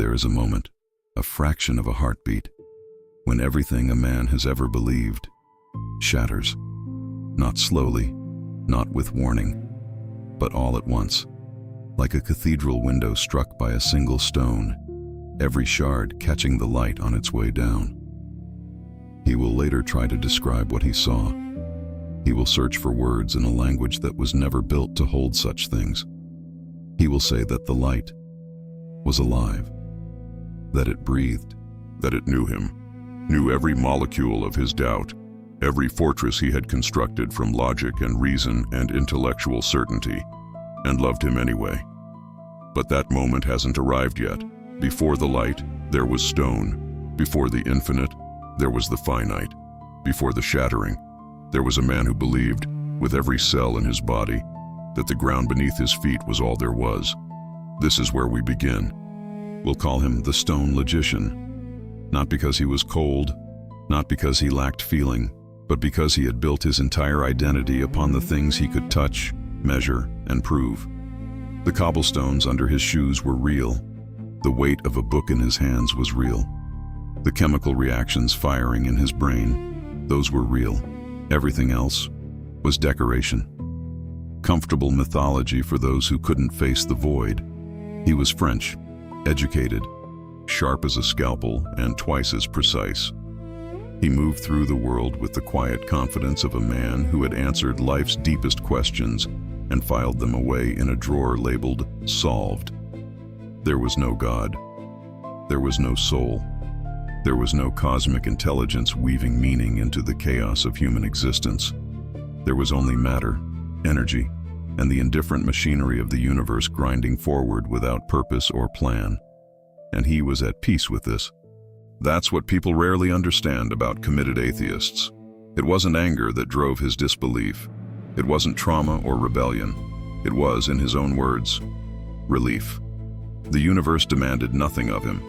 There is a moment, a fraction of a heartbeat, when everything a man has ever believed shatters. Not slowly, not with warning, but all at once, like a cathedral window struck by a single stone, every shard catching the light on its way down. He will later try to describe what he saw. He will search for words in a language that was never built to hold such things. He will say that the light was alive, that it breathed, that it knew him, knew every molecule of his doubt, every fortress he had constructed from logic and reason and intellectual certainty, and loved him anyway. But that moment hasn't arrived yet. Before the light, there was stone. Before the infinite, there was the finite. Before the shattering, there was a man who believed, with every cell in his body, that the ground beneath his feet was all there was. This is where we begin. We'll call him the stone logician, not because he was cold, not because he lacked feeling, but because he had built his entire identity upon the things he could touch, measure, and prove. The cobblestones under his shoes were real. The weight of a book in his hands was real. The chemical reactions firing in his brain, those were real. Everything else was decoration. Comfortable mythology for those who couldn't face the void. He was French, educated, sharp as a scalpel, and twice as precise. He moved through the world with the quiet confidence of a man who had answered life's deepest questions and filed them away in a drawer labeled "Solved." There was no God. There was no soul. There was no cosmic intelligence weaving meaning into the chaos of human existence. There was only matter, energy, and the indifferent machinery of the universe grinding forward without purpose or plan. And he was at peace with this. That's what people rarely understand about committed atheists. It wasn't anger that drove his disbelief. It wasn't trauma or rebellion. It was, in his own words, relief. The universe demanded nothing of him.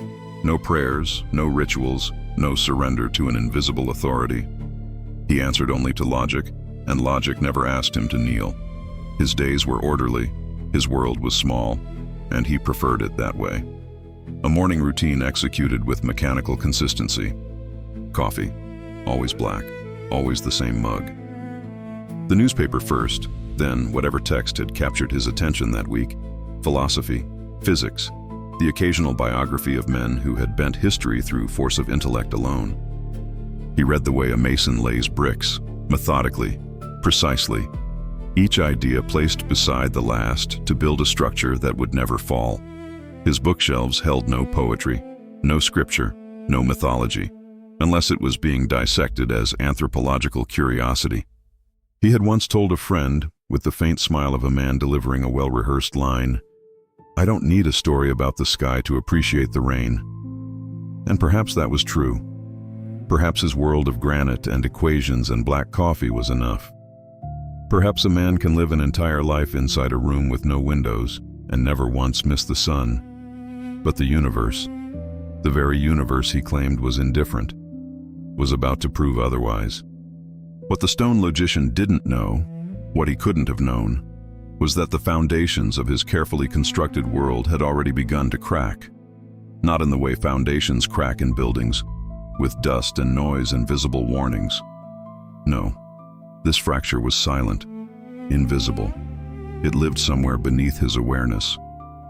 No prayers, no rituals, no surrender to an invisible authority. He answered only to logic, and logic never asked him to kneel. His days were orderly, his world was small, and he preferred it that way. A morning routine executed with mechanical consistency. Coffee, always black, always the same mug. The newspaper first, then whatever text had captured his attention that week, philosophy, physics, the occasional biography of men who had bent history through force of intellect alone. He read the way a mason lays bricks, methodically, precisely, each idea placed beside the last to build a structure that would never fall. His bookshelves held no poetry, no scripture, no mythology, unless it was being dissected as anthropological curiosity. He had once told a friend, with the faint smile of a man delivering a well-rehearsed line, "I don't need a story about the sky to appreciate the rain." And perhaps that was true. Perhaps his world of granite and equations and black coffee was enough. Perhaps a man can live an entire life inside a room with no windows and never once miss the sun. But the universe, the very universe he claimed was indifferent, was about to prove otherwise. What the stone logician didn't know, what he couldn't have known, was that the foundations of his carefully constructed world had already begun to crack. Not in the way foundations crack in buildings, with dust and noise and visible warnings. No, this fracture was silent, invisible. It lived somewhere beneath his awareness,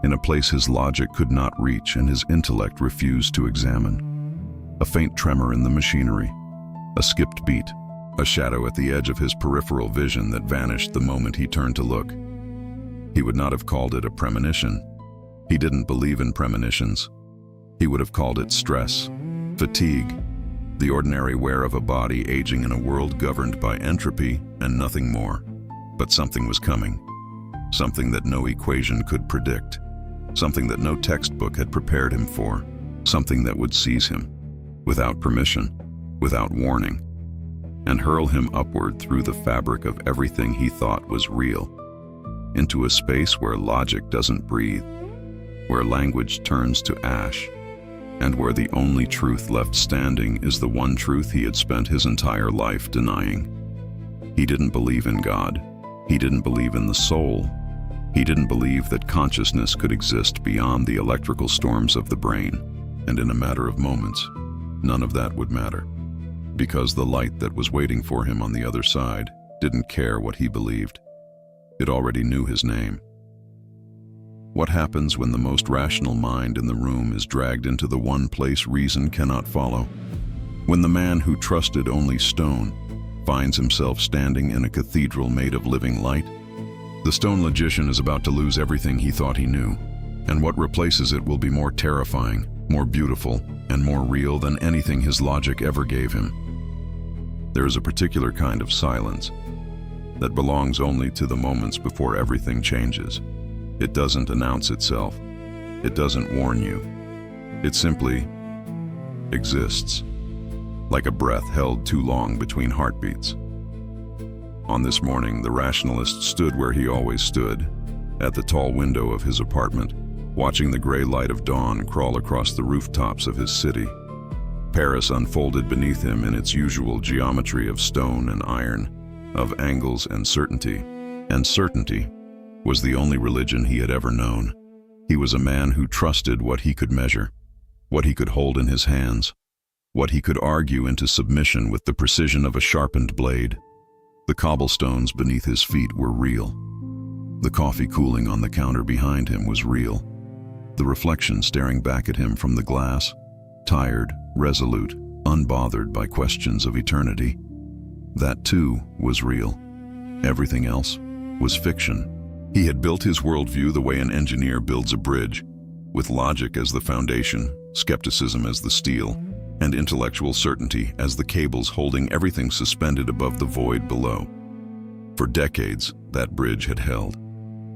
in a place his logic could not reach and his intellect refused to examine. A faint tremor in the machinery, a skipped beat, a shadow at the edge of his peripheral vision that vanished the moment he turned to look. He would not have called it a premonition. He didn't believe in premonitions. He would have called it stress, fatigue, the ordinary wear of a body aging in a world governed by entropy and nothing more. But something was coming. Something that no equation could predict. Something that no textbook had prepared him for. Something that would seize him, without permission, without warning, and hurl him upward through the fabric of everything he thought was real, into a space where logic doesn't breathe, where language turns to ash, and where the only truth left standing is the one truth he had spent his entire life denying. He didn't believe in God. He didn't believe in the soul. He didn't believe that consciousness could exist beyond the electrical storms of the brain, and in a matter of moments, none of that would matter, because the light that was waiting for him on the other side didn't care what he believed. It already knew his name. What happens when the most rational mind in the room is dragged into the one place reason cannot follow? When the man who trusted only stone finds himself standing in a cathedral made of living light? The stone logician is about to lose everything he thought he knew, and what replaces it will be more terrifying, more beautiful, and more real than anything his logic ever gave him. There is a particular kind of silence that belongs only to the moments before everything changes. It doesn't announce itself. It doesn't warn you. It simply exists, like a breath held too long between heartbeats. On this morning, the rationalist stood where he always stood, at the tall window of his apartment, watching the gray light of dawn crawl across the rooftops of his city. Paris unfolded beneath him in its usual geometry of stone and iron, of angles and certainty was the only religion he had ever known. He was a man who trusted what he could measure, what he could hold in his hands, what he could argue into submission with the precision of a sharpened blade. The cobblestones beneath his feet were real. The coffee cooling on the counter behind him was real. The reflection staring back at him from the glass, tired, resolute, unbothered by questions of eternity, that too was real. Everything else was fiction. He had built his worldview the way an engineer builds a bridge, with logic as the foundation, skepticism as the steel, and intellectual certainty as the cables holding everything suspended above the void below. For decades, that bridge had held.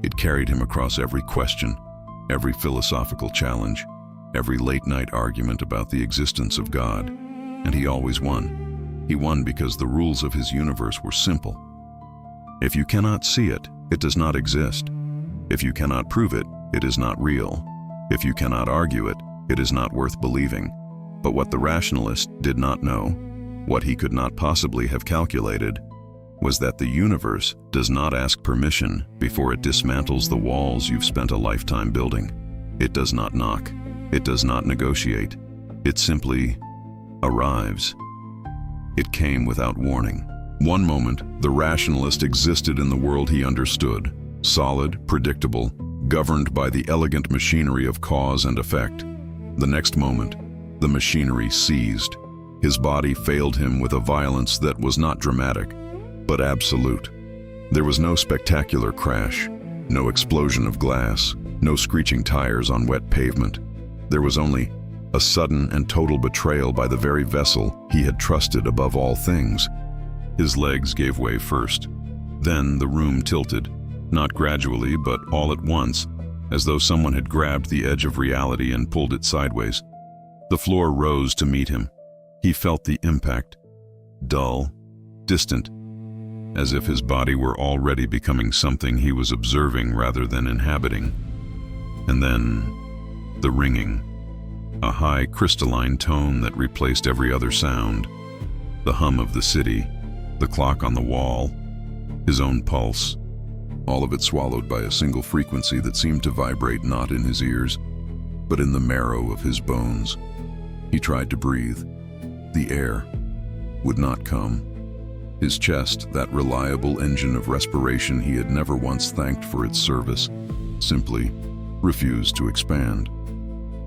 It carried him across every question, every philosophical challenge, every late-night argument about the existence of God, and he always won. He won because the rules of his universe were simple. If you cannot see it, it does not exist. If you cannot prove it, it is not real. If you cannot argue it, it is not worth believing. But what the rationalist did not know, what he could not possibly have calculated, was that the universe does not ask permission before it dismantles the walls you've spent a lifetime building. It does not knock. It does not negotiate. It simply arrives. It came without warning. One moment, the rationalist existed in the world he understood, solid, predictable, governed by the elegant machinery of cause and effect. The next moment, the machinery seized. His body failed him with a violence that was not dramatic, but absolute. There was no spectacular crash, no explosion of glass, no screeching tires on wet pavement. There was only a sudden and total betrayal by the very vessel he had trusted above all things. His legs gave way first. Then the room tilted, not gradually, but all at once, as though someone had grabbed the edge of reality and pulled it sideways. The floor rose to meet him. He felt the impact, dull, distant, as if his body were already becoming something he was observing rather than inhabiting. And then, the ringing, a high crystalline tone that replaced every other sound, the hum of the city, the clock on the wall, his own pulse, all of it swallowed by a single frequency that seemed to vibrate not in his ears, but in the marrow of his bones. He tried to breathe. The air would not come. His chest, that reliable engine of respiration he had never once thanked for its service, simply refused to expand.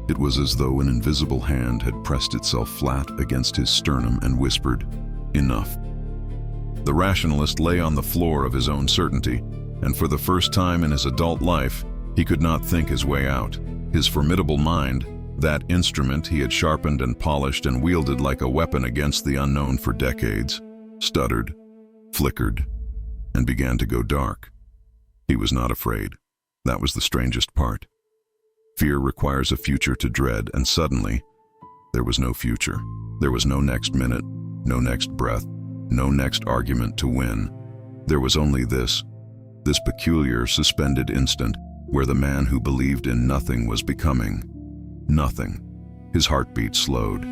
It was as though an invisible hand had pressed itself flat against his sternum and whispered, "Enough." The rationalist lay on the floor of his own certainty, and for the first time in his adult life, he could not think his way out. His formidable mind, that instrument he had sharpened and polished and wielded like a weapon against the unknown for decades, stuttered, flickered, and began to go dark. He was not afraid. That was the strangest part. Fear requires a future to dread, and suddenly, there was no future. There was no next minute, no next breath, no next argument to win. There was only this peculiar suspended instant where the man who believed in nothing was becoming nothing. His heartbeat slowed.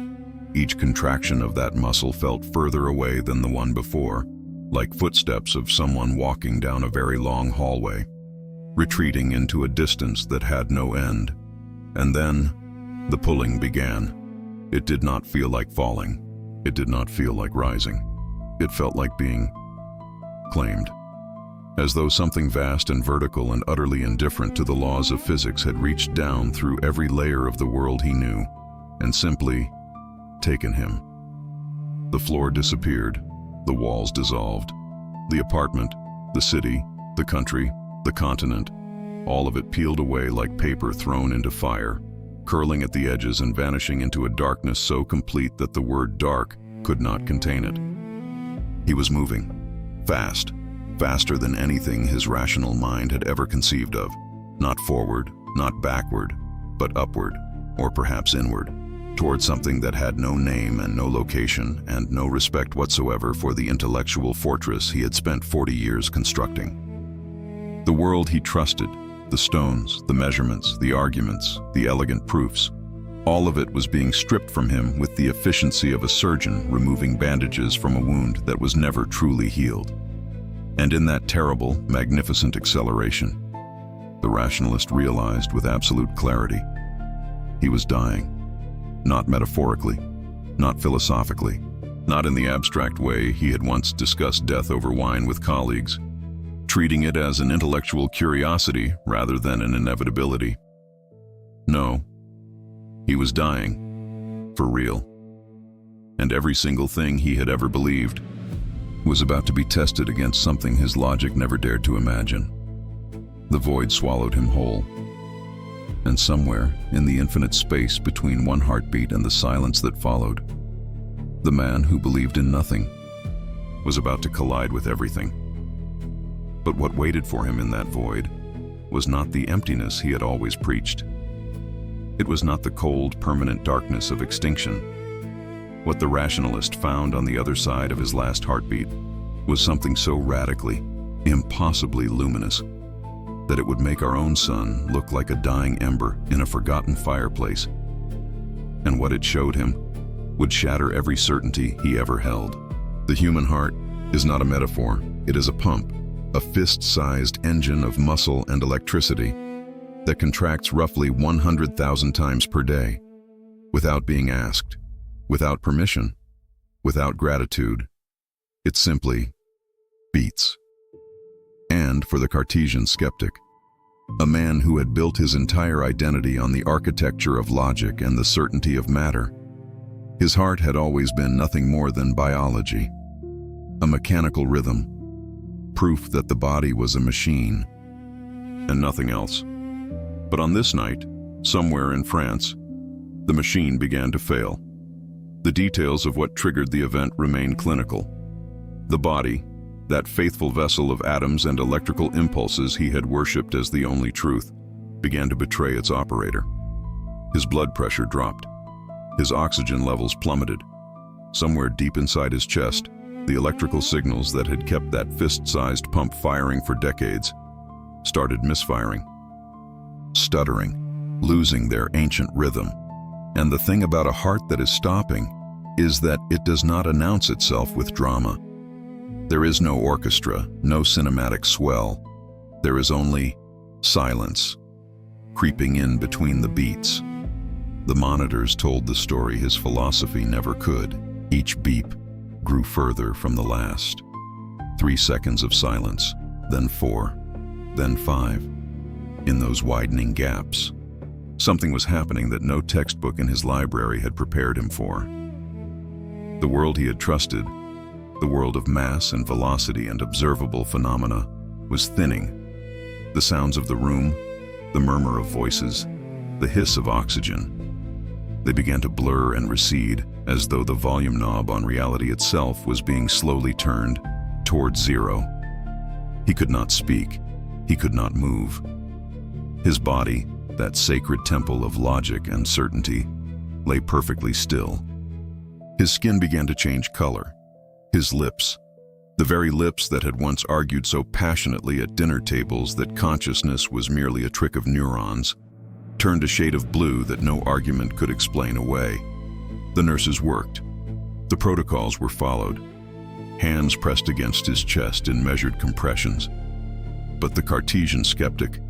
Each contraction of that muscle felt further away than the one before, like footsteps of someone walking down a very long hallway. retreating into a distance that had no end. And then, the pulling began. It did not feel like falling. It did not feel like rising. It felt like being claimed. As though something vast and vertical and utterly indifferent to the laws of physics had reached down through every layer of the world he knew and simply taken him. The floor disappeared, the walls dissolved, the apartment, the city, the country, the continent, all of it peeled away like paper thrown into fire, curling at the edges and vanishing into a darkness so complete that the word dark could not contain it. He was moving, fast, faster than anything his rational mind had ever conceived of, not forward, not backward, but upward, or perhaps inward, toward something that had no name and no location and no respect whatsoever for the intellectual fortress he had spent 40 years constructing. The world he trusted, the stones, the measurements, the arguments, the elegant proofs, all of it was being stripped from him with the efficiency of a surgeon removing bandages from a wound that was never truly healed. And in that terrible, magnificent acceleration, the rationalist realized with absolute clarity, he was dying. Not metaphorically, not philosophically, not in the abstract way he had once discussed death over wine with colleagues, treating it as an intellectual curiosity rather than an inevitability. No, he was dying, for real. And every single thing he had ever believed was about to be tested against something his logic never dared to imagine. The void swallowed him whole. And somewhere, in the infinite space between one heartbeat and the silence that followed, the man who believed in nothing was about to collide with everything. But what waited for him in that void was not the emptiness he had always preached. It was not the cold, permanent darkness of extinction. What the rationalist found on the other side of his last heartbeat was something so radically, impossibly luminous, that it would make our own sun look like a dying ember in a forgotten fireplace. And what it showed him would shatter every certainty he ever held. The human heart is not a metaphor, it is a pump, a fist-sized engine of muscle and electricity that contracts roughly 100,000 times per day, without being asked, without permission, without gratitude. It simply beats. And for the Cartesian skeptic, a man who had built his entire identity on the architecture of logic and the certainty of matter, his heart had always been nothing more than biology, a mechanical rhythm, proof that the body was a machine, and nothing else. But on this night, somewhere in France, the machine began to fail. The details of what triggered the event remain clinical. The body, that faithful vessel of atoms and electrical impulses he had worshipped as the only truth, began to betray its operator. His blood pressure dropped. His oxygen levels plummeted. Somewhere deep inside his chest, the electrical signals that had kept that fist-sized pump firing for decades started misfiring, stuttering, losing their ancient rhythm. And the thing about a heart that is stopping is that it does not announce itself with drama. There is no orchestra, no cinematic swell. There is only silence, creeping in between the beats. The monitors told the story his philosophy never could. Each beep grew further from the last. 3 seconds of silence, then 4, then 5. In those widening gaps, something was happening that no textbook in his library had prepared him for. The world he had trusted, the world of mass and velocity and observable phenomena, was thinning. The sounds of the room, the murmur of voices, the hiss of oxygen, they began to blur and recede as though the volume knob on reality itself was being slowly turned towards zero. He could not speak. He could not move. His body, that sacred temple of logic and certainty, lay perfectly still. His skin began to change color. His lips, the very lips that had once argued so passionately at dinner tables that consciousness was merely a trick of neurons, turned a shade of blue that no argument could explain away. The nurses worked. The protocols were followed. Hands pressed against his chest in measured compressions. But the Cartesian skeptic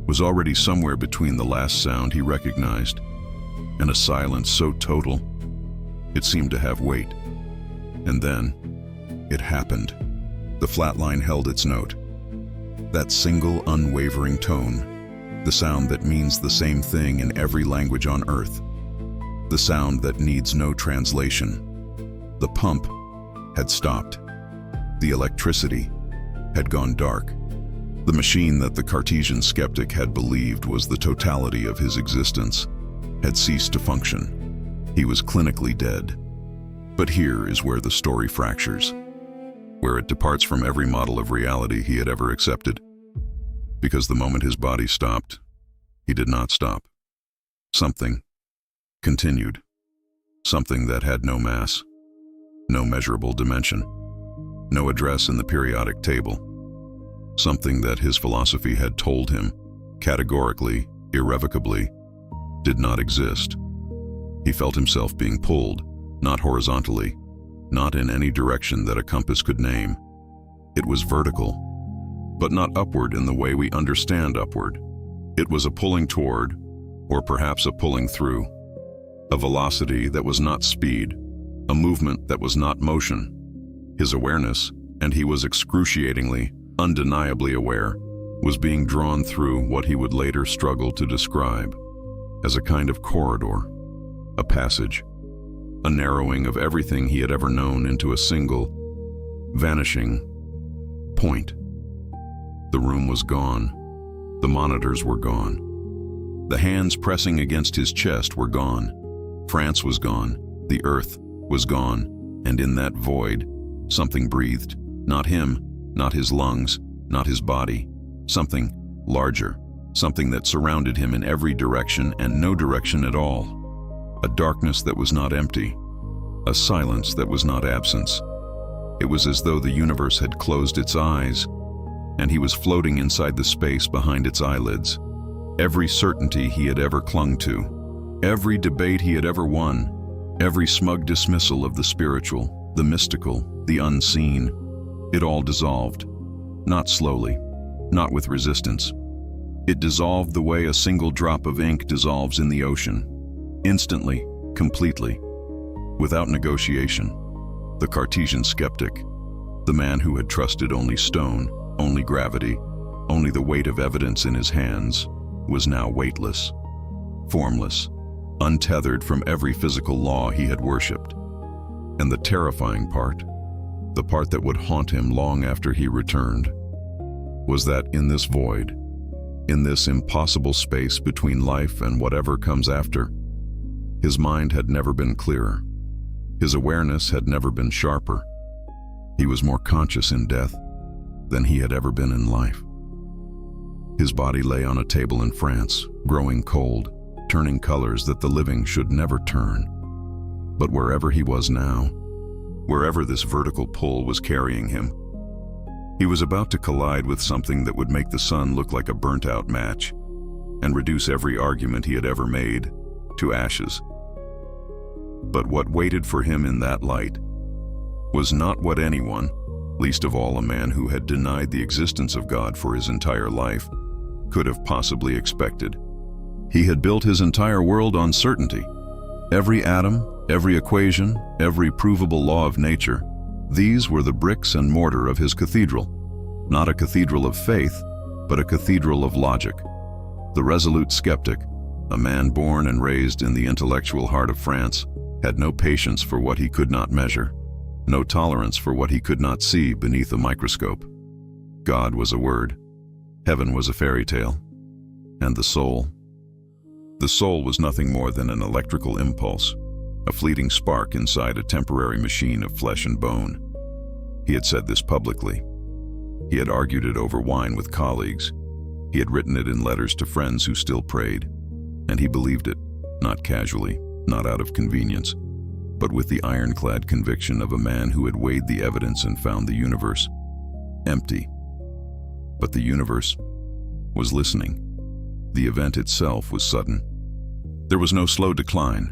was already somewhere between the last sound he recognized and a silence so total it seemed to have weight. And then it happened. The flatline held its note. That single unwavering tone, the sound that means the same thing in every language on earth, the sound that needs no translation. The pump had stopped. The electricity had gone dark. The machine that the Cartesian skeptic had believed was the totality of his existence had ceased to function. He was clinically dead. But here is where the story fractures, where it departs from every model of reality he had ever accepted. Because the moment his body stopped, he did not stop. Something continued. Something that had no mass, no measurable dimension, no address in the periodic table. Something that his philosophy had told him, categorically, irrevocably, did not exist. He felt himself being pulled, not horizontally, not in any direction that a compass could name. It was vertical, but not upward in the way we understand upward. It was a pulling toward, or perhaps a pulling through, a velocity that was not speed, a movement that was not motion. His awareness, and he was excruciatingly, undeniably aware, was being drawn through what he would later struggle to describe as a kind of corridor, a passage, a narrowing of everything he had ever known into a single, vanishing point. The room was gone. The monitors were gone. The hands pressing against his chest were gone. France was gone. The earth was gone. And in that void, something breathed. Not him, not his lungs, not his body. Something larger. Something that surrounded him in every direction and no direction at all. A darkness that was not empty. A silence that was not absence. It was as though the universe had closed its eyes, and he was floating inside the space behind its eyelids. Every certainty he had ever clung to, every debate he had ever won, every smug dismissal of the spiritual, the mystical, the unseen, it all dissolved. Not slowly, not with resistance. It dissolved the way a single drop of ink dissolves in the ocean. Instantly, completely, without negotiation. The Cartesian skeptic, the man who had trusted only stone, only gravity, only the weight of evidence in his hands, was now weightless, formless, untethered from every physical law he had worshipped. And the terrifying part, the part that would haunt him long after he returned, was that in this void, in this impossible space between life and whatever comes after, his mind had never been clearer. His awareness had never been sharper. He was more conscious in death than he had ever been in life. His body lay on a table in France, growing cold, turning colors that the living should never turn. But wherever he was now, wherever this vertical pull was carrying him, he was about to collide with something that would make the sun look like a burnt-out match and reduce every argument he had ever made to ashes. But what waited for him in that light was not what anyone, least of all a man who had denied the existence of God for his entire life, could have possibly expected. He had built his entire world on certainty. Every atom, every equation, every provable law of nature, these were the bricks and mortar of his cathedral. Not a cathedral of faith, but a cathedral of logic. The resolute skeptic, a man born and raised in the intellectual heart of France, had no patience for what he could not measure, no tolerance for what he could not see beneath a microscope. God was a word, heaven was a fairy tale, and the soul was nothing more than an electrical impulse, a fleeting spark inside a temporary machine of flesh and bone. He had said this publicly. He had argued it over wine with colleagues. He had written it in letters to friends who still prayed, and he believed it, not casually, not out of convenience, but with the ironclad conviction of a man who had weighed the evidence and found the universe empty. But the universe was listening. The event itself was sudden. There was no slow decline,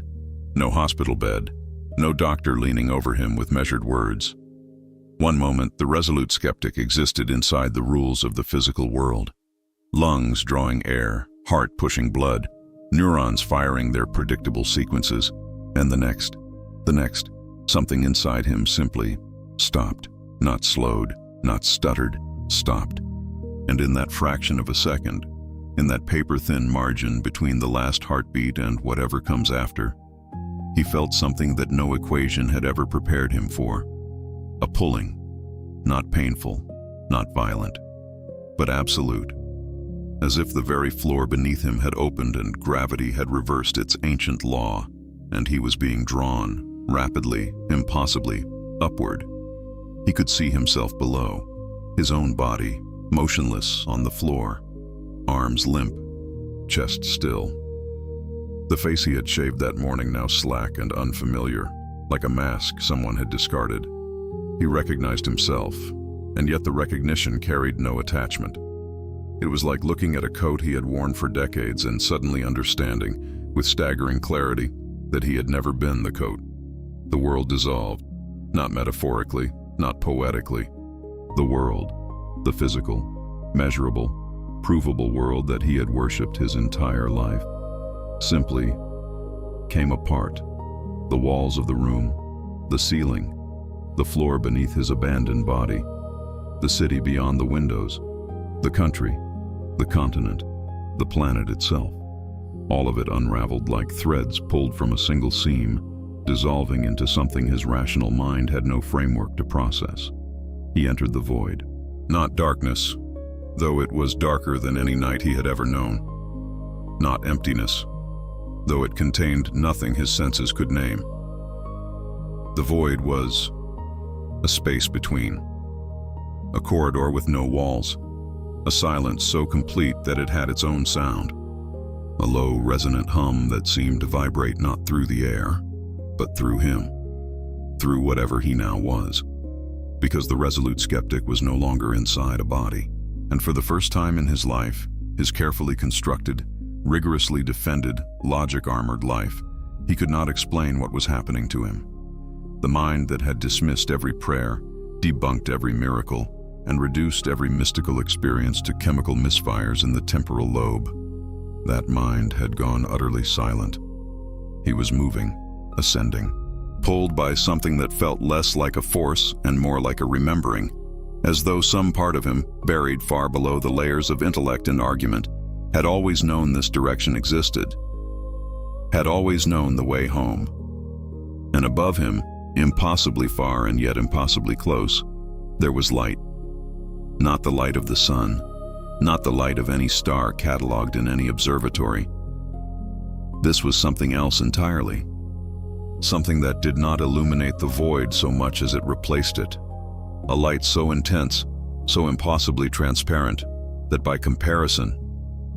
no hospital bed, no doctor leaning over him with measured words. One moment, the resolute skeptic existed inside the rules of the physical world. Lungs drawing air, heart pushing blood, neurons firing their predictable sequences, and the next, something inside him simply stopped, not slowed, not stuttered, stopped. And in that fraction of a second, in that paper-thin margin between the last heartbeat and whatever comes after, he felt something that no equation had ever prepared him for. A pulling, not painful, not violent, but absolute, as if the very floor beneath him had opened and gravity had reversed its ancient law, and he was being drawn, rapidly, impossibly, upward. He could see himself below, his own body, motionless on the floor, arms limp, chest still. The face he had shaved that morning now slack and unfamiliar, like a mask someone had discarded. He recognized himself, and yet the recognition carried no attachment. It was like looking at a coat he had worn for decades and suddenly understanding, with staggering clarity, that he had never been the coat. The world dissolved, not metaphorically, not poetically. The world, the physical, measurable, provable world that he had worshipped his entire life, simply came apart. The walls of the room, the ceiling, the floor beneath his abandoned body, the city beyond the windows, the country, the continent, the planet itself. All of it unraveled like threads pulled from a single seam, dissolving into something his rational mind had no framework to process. He entered the void. Not darkness, though it was darker than any night he had ever known. Not emptiness, though it contained nothing his senses could name. The void was a space between. A corridor with no walls. A silence so complete that it had its own sound. A low, resonant hum that seemed to vibrate not through the air, but through him. Through whatever he now was. Because the resolute skeptic was no longer inside a body. And for the first time in his life, his carefully constructed, rigorously defended, logic-armored life, he could not explain what was happening to him. The mind that had dismissed every prayer, debunked every miracle, and reduced every mystical experience to chemical misfires in the temporal lobe. That mind had gone utterly silent. He was moving, ascending, pulled by something that felt less like a force and more like a remembering, as though some part of him, buried far below the layers of intellect and argument, had always known this direction existed, had always known the way home. And above him, impossibly far and yet impossibly close, there was light. Not the light of the sun, not the light of any star cataloged in any observatory. This was something else entirely. Something that did not illuminate the void so much as it replaced it. A light so intense, so impossibly transparent, that by comparison,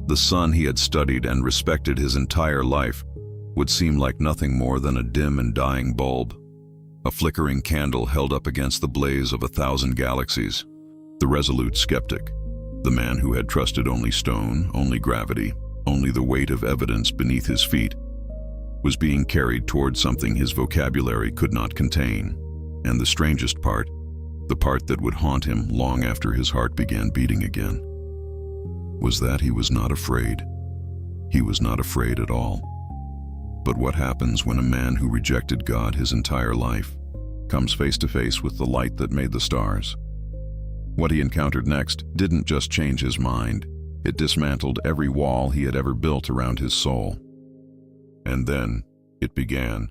the sun he had studied and respected his entire life would seem like nothing more than a dim and dying bulb, a flickering candle held up against the blaze of 1,000 galaxies. The resolute skeptic, the man who had trusted only stone, only gravity, only the weight of evidence beneath his feet, was being carried toward something his vocabulary could not contain. And the strangest part, the part that would haunt him long after his heart began beating again, was that he was not afraid. He was not afraid at all. But what happens when a man who rejected God his entire life comes face to face with the light that made the stars? What he encountered next didn't just change his mind, it dismantled every wall he had ever built around his soul. And then it began,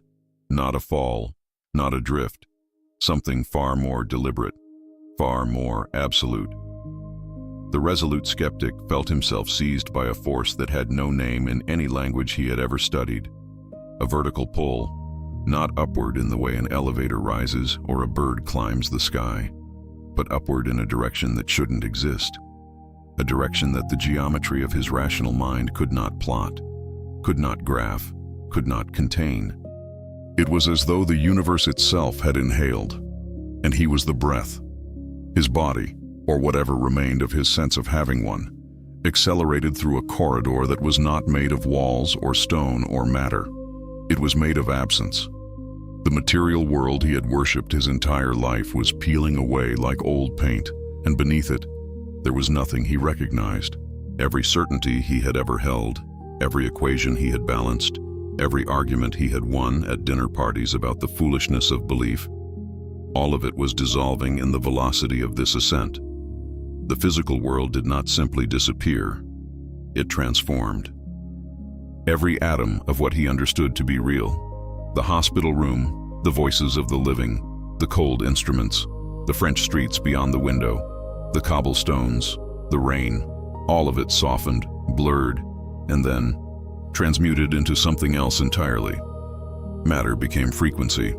not a fall, not a drift, something far more deliberate, far more absolute. The resolute skeptic felt himself seized by a force that had no name in any language he had ever studied. A vertical pull, not upward in the way an elevator rises or a bird climbs the sky, but upward in a direction that shouldn't exist. A direction that the geometry of his rational mind could not plot, could not graph, could not contain. It was as though the universe itself had inhaled, and he was the breath. His body, or whatever remained of his sense of having one, accelerated through a corridor that was not made of walls or stone or matter. It was made of absence. The material world he had worshipped his entire life was peeling away like old paint, and beneath it, there was nothing he recognized. Every certainty he had ever held, every equation he had balanced, every argument he had won at dinner parties about the foolishness of belief, all of it was dissolving in the velocity of this ascent. The physical world did not simply disappear, it transformed. Every atom of what he understood to be real, the hospital room, the voices of the living, the cold instruments, the French streets beyond the window, the cobblestones, the rain, all of it softened, blurred, and then transmuted into something else entirely. Matter became frequency.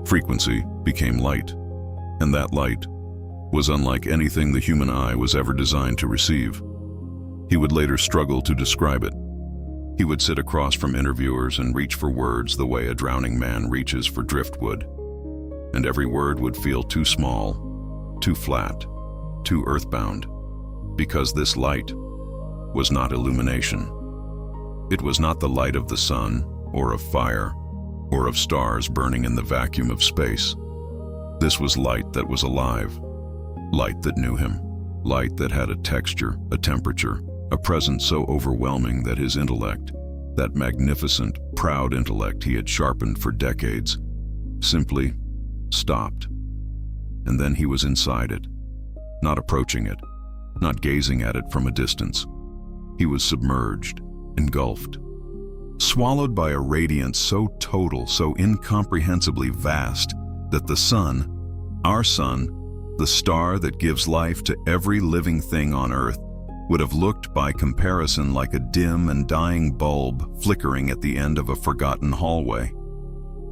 Frequency became light. And that light was unlike anything the human eye was ever designed to receive. He would later struggle to describe it. He would sit across from interviewers and reach for words the way a drowning man reaches for driftwood. And every word would feel too small, too flat, too earthbound, because this light was not illumination. It was not the light of the sun, or of fire, or of stars burning in the vacuum of space. This was light that was alive, light that knew him, light that had a texture, a temperature, a presence so overwhelming that his intellect, that magnificent, proud intellect he had sharpened for decades, simply stopped. And then he was inside it, not approaching it, not gazing at it from a distance. He was submerged, engulfed, swallowed by a radiance so total, so incomprehensibly vast, that the sun, our sun, the star that gives life to every living thing on earth, would have looked by comparison like a dim and dying bulb flickering at the end of a forgotten hallway.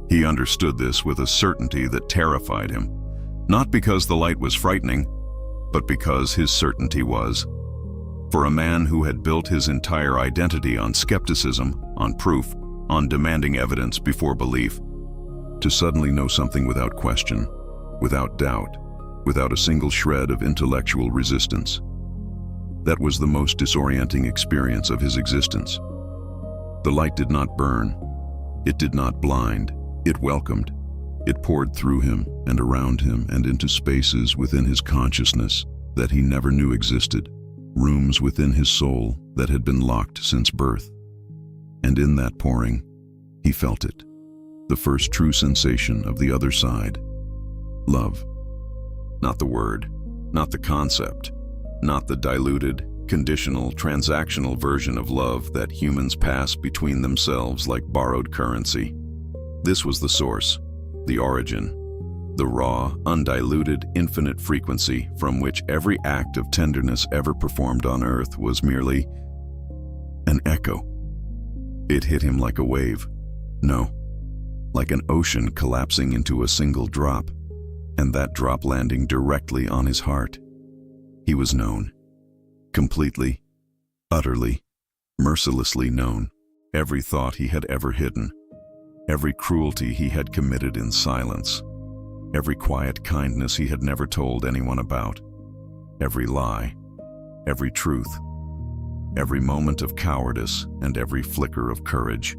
He understood this with a certainty that terrified him, not because the light was frightening, but because his certainty was. For a man who had built his entire identity on skepticism, on proof, on demanding evidence before belief, to suddenly know something without question, without doubt, without a single shred of intellectual resistance, that was the most disorienting experience of his existence. The light did not burn, it did not blind, it welcomed. It poured through him and around him and into spaces within his consciousness that he never knew existed, rooms within his soul that had been locked since birth. And in that pouring, he felt it, the first true sensation of the other side. Love. Not the word, not the concept, not the diluted, conditional, transactional version of love that humans pass between themselves like borrowed currency. This was the source, the origin, the raw, undiluted, infinite frequency from which every act of tenderness ever performed on earth was merely an echo. It hit him like a wave. No, like an ocean collapsing into a single drop, and that drop landing directly on his heart. He was known. Completely, utterly, mercilessly known. Every thought he had ever hidden, every cruelty he had committed in silence, every quiet kindness he had never told anyone about, every lie, every truth, every moment of cowardice and every flicker of courage,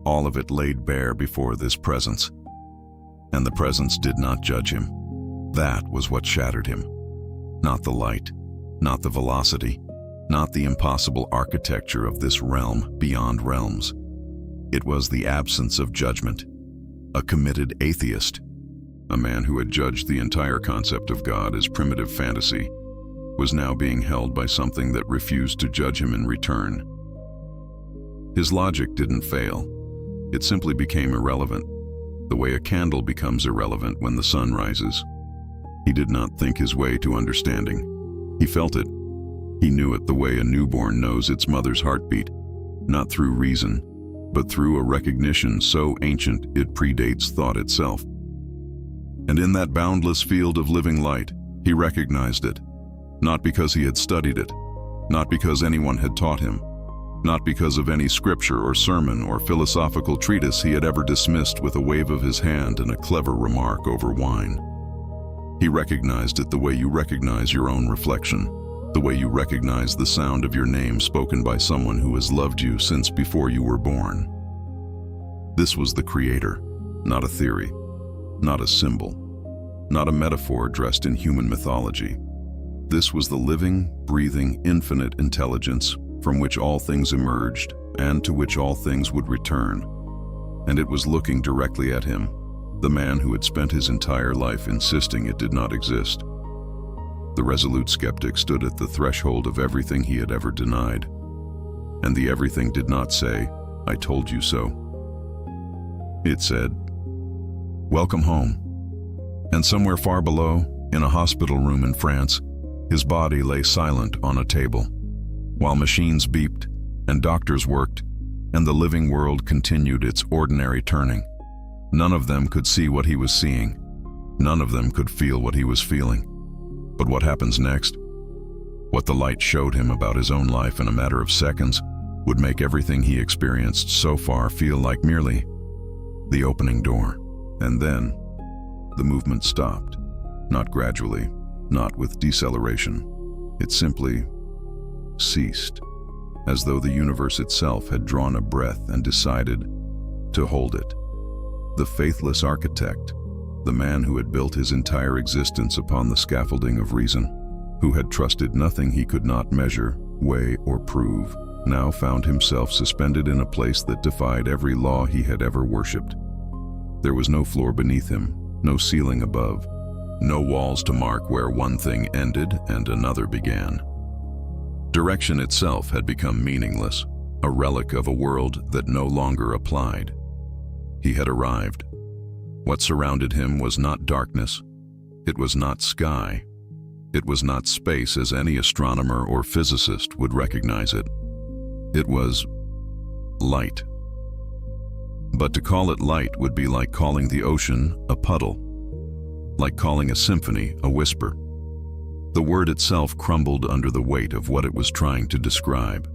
all of it laid bare before this presence. And the presence did not judge him. That was what shattered him. Not the light, not the velocity, not the impossible architecture of this realm beyond realms. It was the absence of judgment. A committed atheist, a man who had judged the entire concept of God as primitive fantasy, was now being held by something that refused to judge him in return. His logic didn't fail. It simply became irrelevant, the way a candle becomes irrelevant when the sun rises. He did not think his way to understanding. He felt it. He knew it the way a newborn knows its mother's heartbeat, not through reason, but through a recognition so ancient it predates thought itself. And in that boundless field of living light, he recognized it, not because he had studied it, not because anyone had taught him, not because of any scripture or sermon or philosophical treatise he had ever dismissed with a wave of his hand and a clever remark over wine. He recognized it the way you recognize your own reflection, the way you recognize the sound of your name spoken by someone who has loved you since before you were born. This was the Creator, not a theory, not a symbol, not a metaphor dressed in human mythology. This was the living, breathing, infinite intelligence from which all things emerged and to which all things would return. And it was looking directly at him, the man who had spent his entire life insisting it did not exist. The resolute skeptic stood at the threshold of everything he had ever denied. And the everything did not say, "I told you so." It said, "Welcome home." And somewhere far below, in a hospital room in France, his body lay silent on a table, while machines beeped and doctors worked, and the living world continued its ordinary turning. None of them could see what he was seeing. None of them could feel what he was feeling. But what happens next? What the light showed him about his own life in a matter of seconds would make everything he experienced so far feel like merely the opening door. And then, the movement stopped. Not gradually, not with deceleration. It simply ceased, as though the universe itself had drawn a breath and decided to hold it. The faithless architect, the man who had built his entire existence upon the scaffolding of reason, who had trusted nothing he could not measure, weigh, or prove, now found himself suspended in a place that defied every law he had ever worshipped. There was no floor beneath him, no ceiling above, no walls to mark where one thing ended and another began. Direction itself had become meaningless, a relic of a world that no longer applied. He had arrived. What surrounded him was not darkness. It was not sky. It was not space as any astronomer or physicist would recognize it. It was light. But to call it light would be like calling the ocean a puddle, like calling a symphony a whisper. The word itself crumbled under the weight of what it was trying to describe.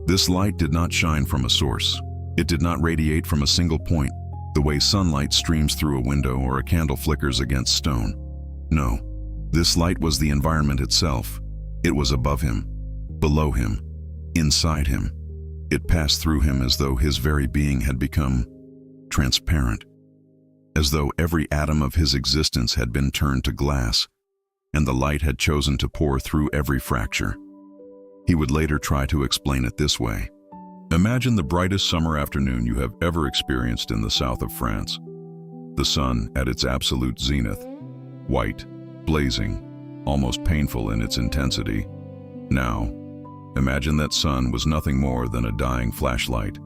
This light did not shine from a source. It did not radiate from a single point, the way sunlight streams through a window or a candle flickers against stone. No, this light was the environment itself. It was above him, below him, inside him. It passed through him as though his very being had become transparent, as though every atom of his existence had been turned to glass, and the light had chosen to pour through every fracture. He would later try to explain it this way. Imagine the brightest summer afternoon you have ever experienced in the south of France. The sun at its absolute zenith, white, blazing, almost painful in its intensity. Now, imagine that sun was nothing more than a dying flashlight,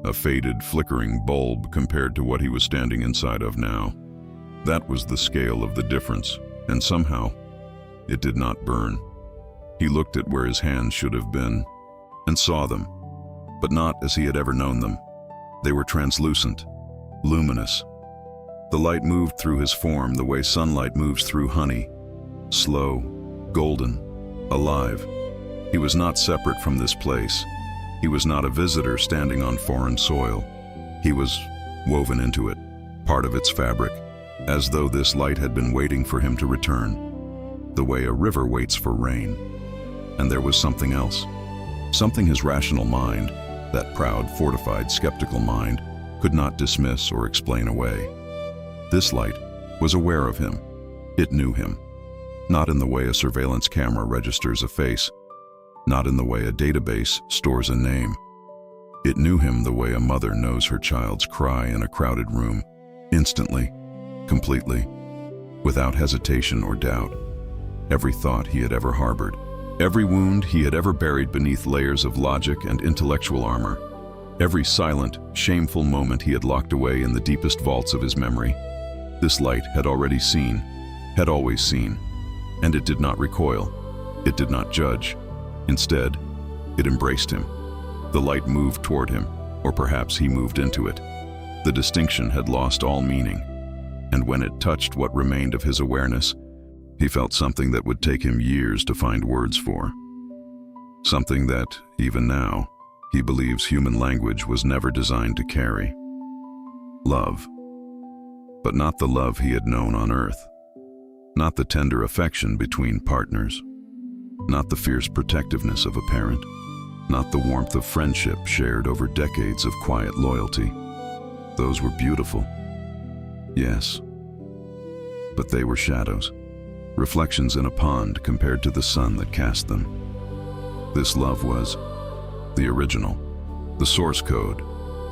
a faded, flickering bulb compared to what he was standing inside of now. That was the scale of the difference, and somehow, it did not burn. He looked at where his hands should have been, and saw them, but not as he had ever known them. They were translucent, luminous. The light moved through his form the way sunlight moves through honey, slow, golden, alive. He was not separate from this place. He was not a visitor standing on foreign soil. He was woven into it, part of its fabric, as though this light had been waiting for him to return, the way a river waits for rain. And there was something else, something his rational mind, that proud, fortified, skeptical mind, could not dismiss or explain away. This light was aware of him. It knew him, not in the way a surveillance camera registers a face, not in the way a database stores a name. It knew him the way a mother knows her child's cry in a crowded room, instantly, completely, without hesitation or doubt. Every thought he had ever harbored, every wound he had ever buried beneath layers of logic and intellectual armor, every silent, shameful moment he had locked away in the deepest vaults of his memory. This light had already seen, had always seen, and it did not recoil. It did not judge. Instead, it embraced him. The light moved toward him, or perhaps he moved into it. The distinction had lost all meaning, and when it touched what remained of his awareness, he felt something that would take him years to find words for. Something that, even now, he believes human language was never designed to carry. Love. But not the love he had known on earth. Not the tender affection between partners. Not the fierce protectiveness of a parent. Not the warmth of friendship shared over decades of quiet loyalty. Those were beautiful. Yes. But they were shadows. reflections in a pond compared to the sun that cast them. This love was the original, the source code,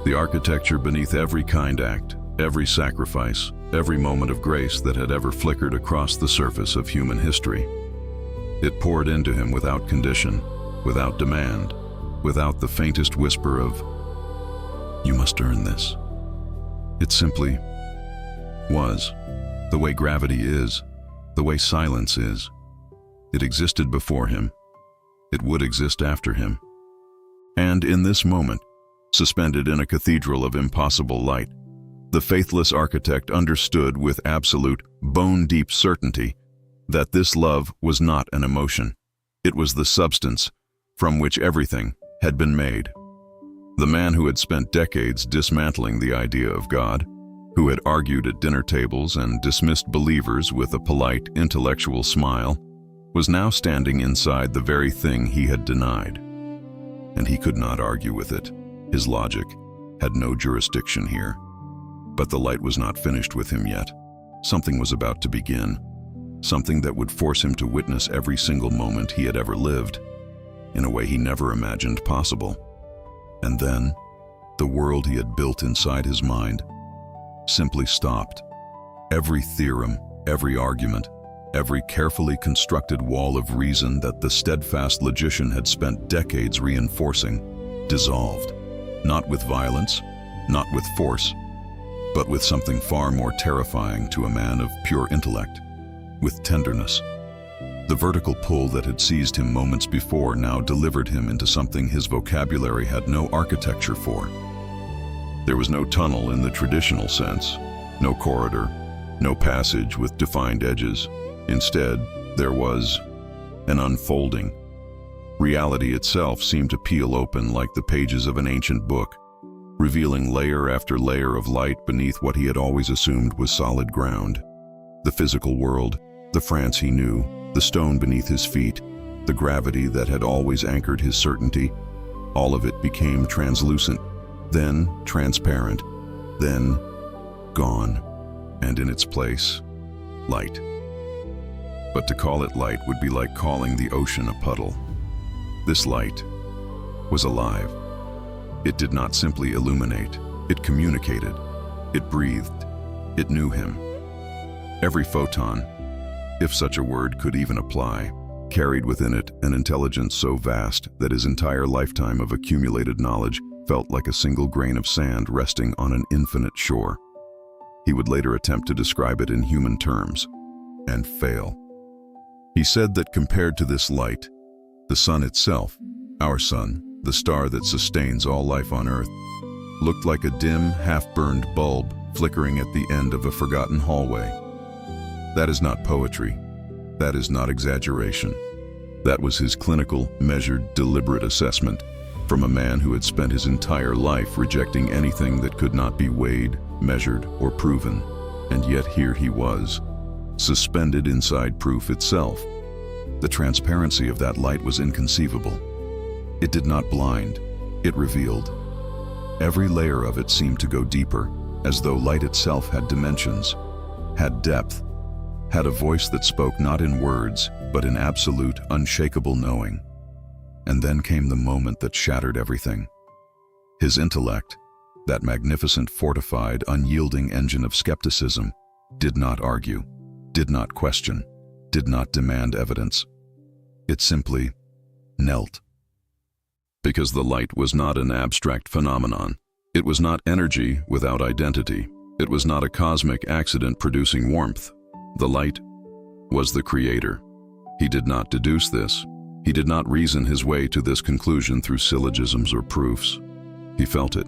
the architecture beneath every kind act, every sacrifice, every moment of grace that had ever flickered across the surface of human history. It poured into him without condition, without demand, without the faintest whisper of, "You must earn this." It simply was, the way gravity is, the way silence is. It existed before him. It would exist after him. And in this moment, suspended in a cathedral of impossible light, the faithless architect understood with absolute, bone-deep certainty that this love was not an emotion. It was the substance from which everything had been made. The man who had spent decades dismantling the idea of God, who had argued at dinner tables and dismissed believers with a polite, intellectual smile, was now standing inside the very thing he had denied. And he could not argue with it. His logic had no jurisdiction here. But the light was not finished with him yet. Something was about to begin. Something that would force him to witness every single moment he had ever lived, in a way he never imagined possible. And then, the world he had built inside his mind simply stopped. Every theorem, every argument, every carefully constructed wall of reason that the steadfast logician had spent decades reinforcing, dissolved. Not with violence, not with force, but with something far more terrifying to a man of pure intellect, with tenderness. The vertical pull that had seized him moments before now delivered him into something his vocabulary had no architecture for. There was no tunnel in the traditional sense, no corridor, no passage with defined edges. Instead, there was an unfolding. Reality itself seemed to peel open like the pages of an ancient book, revealing layer after layer of light beneath what he had always assumed was solid ground. The physical world, the France he knew, the stone beneath his feet, the gravity that had always anchored his certainty, all of it became translucent, then transparent, then gone, and in its place, light. But to call it light would be like calling the ocean a puddle. This light was alive. It did not simply illuminate, it communicated, it breathed, it knew him. Every photon, if such a word could even apply, carried within it an intelligence so vast that his entire lifetime of accumulated knowledge felt like a single grain of sand resting on an infinite shore. He would later attempt to describe it in human terms, and fail. He said that compared to this light, the sun itself, our sun, the star that sustains all life on Earth, looked like a dim, half-burned bulb flickering at the end of a forgotten hallway. That is not poetry. That is not exaggeration. That was his clinical, measured, deliberate assessment from a man who had spent his entire life rejecting anything that could not be weighed, measured, or proven. And yet here he was, suspended inside proof itself. The transparency of that light was inconceivable. It did not blind, it revealed. Every layer of it seemed to go deeper, as though light itself had dimensions, had depth, had a voice that spoke not in words, but in absolute, unshakable knowing. And then came the moment that shattered everything. His intellect, that magnificent, fortified, unyielding engine of skepticism, did not argue, did not question, did not demand evidence. It simply knelt. Because the light was not an abstract phenomenon. It was not energy without identity. It was not a cosmic accident producing warmth. The light was the creator. He did not deduce this. He did not reason his way to this conclusion through syllogisms or proofs. He felt it.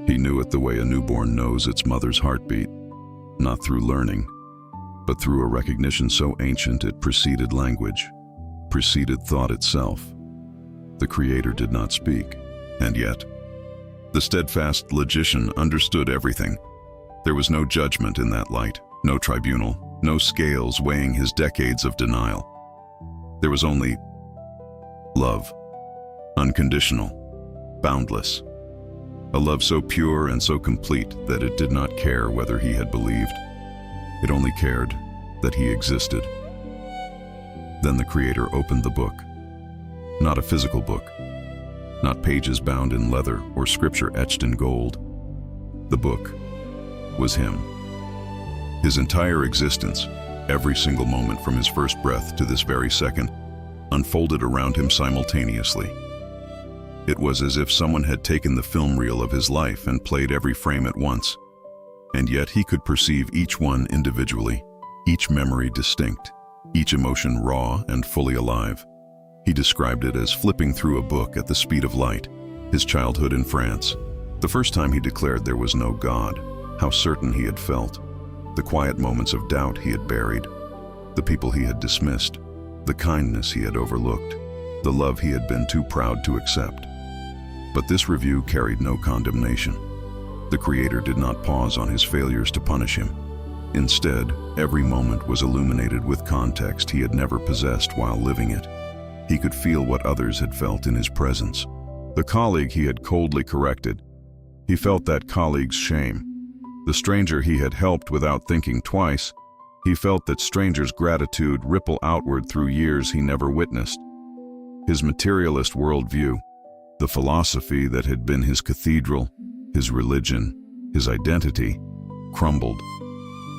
He knew it the way a newborn knows its mother's heartbeat, not through learning, but through a recognition so ancient it preceded language, preceded thought itself. The Creator did not speak, and yet, the steadfast logician understood everything. There was no judgment in that light, no tribunal, no scales weighing his decades of denial. There was only love, unconditional, boundless. A love so pure and so complete that it did not care whether he had believed. It only cared that he existed. Then the Creator opened the book. Not a physical book, not pages bound in leather or scripture etched in gold. The book was him. His entire existence, every single moment from his first breath to this very second, unfolded around him simultaneously. It was as if someone had taken the film reel of his life and played every frame at once, and yet he could perceive each one individually, each memory distinct, each emotion raw and fully alive. He described it as flipping through a book at the speed of light. His childhood in France, the first time he declared there was no God, how certain he had felt, the quiet moments of doubt he had buried, the people he had dismissed, the kindness he had overlooked, the love he had been too proud to accept. But this review carried no condemnation. The Creator did not pause on his failures to punish him. Instead, every moment was illuminated with context he had never possessed while living it. He could feel what others had felt in his presence. The colleague he had coldly corrected, he felt that colleague's shame. The stranger he had helped without thinking twice, he felt that stranger's gratitude ripple outward through years he never witnessed. His materialist worldview, the philosophy that had been his cathedral, his religion, his identity, crumbled.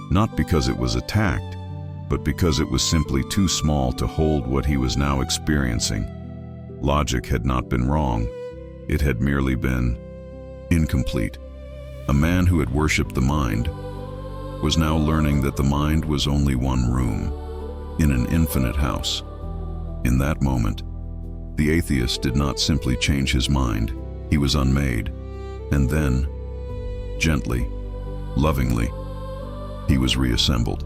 Not because it was attacked, but because it was simply too small to hold what he was now experiencing. Logic had not been wrong, it had merely been incomplete. A man who had worshipped the mind was now learning that the mind was only one room in an infinite house. In that moment, the atheist did not simply change his mind, he was unmade. And then, gently, lovingly, he was reassembled.